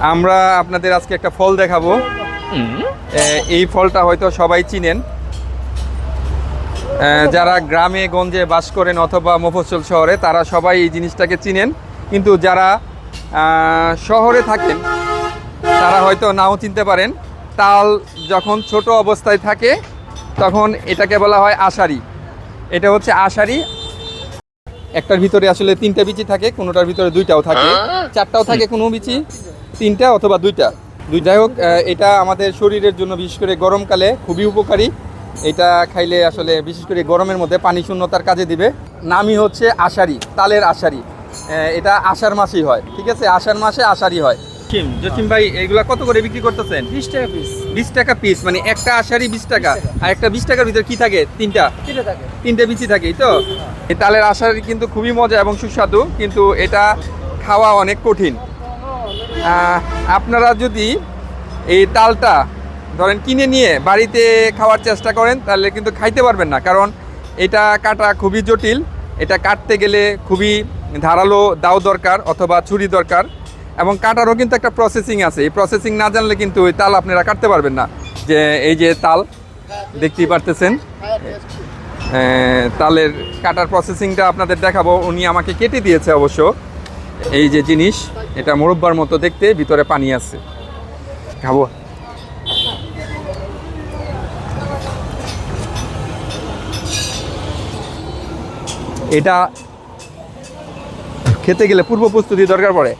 আমরা আপনাদের আজকে একটা ফল দেখাবো। এই ফলটা হয়তো সবাই চিনেন, যারা গ্রামে গঞ্জে বাস করেন অথবা মফস্বল শহরে তারা সবাই এই জিনিসটাকে চিনেন, কিন্তু যারা শহরে থাকেন তারা হয়তো নাও চিনতে পারেন। তাল যখন ছোট অবস্থায় থাকে তখন এটাকে বলা হয় আষাঢ়ি। এটা হচ্ছে আষাঢ়ি। একটার ভিতরে আসলে 3টা বিচি থাকে, কোনোটার ভিতরে 2টাও থাকে, 4টাও থাকে, কোনো বিচি 3টা অথবা 2টা। যাই হোক, এটা আমাদের শরীরের জন্য বিশেষ করে গরমকালে খুবই উপকারী। এটা খাইলে আসলে বিশেষ করে গরমের মধ্যে পানি শূন্যতার কাজে দিবে। নামই হচ্ছে আষাঢ়ি, তালের আষাঢ়ি। এটা আষাঢ় মাসেই হয়, ঠিক আছে? আষাঢ় মাসে আষাঢ়ি হয়। জসিম ভাই, এগুলা কত করে বিক্রি করতেছেন? 20 টাকা পিস। 20 টাকা পিস, মানে একটা আষাঢ়ি 20 টাকা। আর একটা 20 টাকার ভিতরে কি থাকে? 3টে বিচি থাকে, এই তো। এই তালের আষাঢ়ি কিন্তু খুবই মজা এবং সুস্বাদু, কিন্তু এটা খাওয়া অনেক কঠিন। আপনারা যদি এই তালটা ধরেন কিনে নিয়ে বাড়িতে খাওয়ার চেষ্টা করেন তাহলে কিন্তু খাইতে পারবেন না, কারণ এটা কাটা খুবই জটিল। এটা কাটতে গেলে খুবই ধারালো দাও দরকার অথবা ছুরি দরকার, এবং কাটারও কিন্তু একটা প্রসেসিং আছে। এই প্রসেসিং না জানলে কিন্তু ওই তাল আপনারা কাটতে পারবেন না। যে এই যে তাল দেখতেই পারতেছেন, তালের কাটার প্রসেসিংটা আপনাদের দেখাবো। উনি আমাকে কেটে দিয়েছে অবশ্য। এই যে জিনিস, এটা মোরব্বার মতো দেখতে, ভিতরে পানি আছে। খাবো। এটা খেতে গেলে পূর্ব প্রস্তুতি দরকার পড়ে।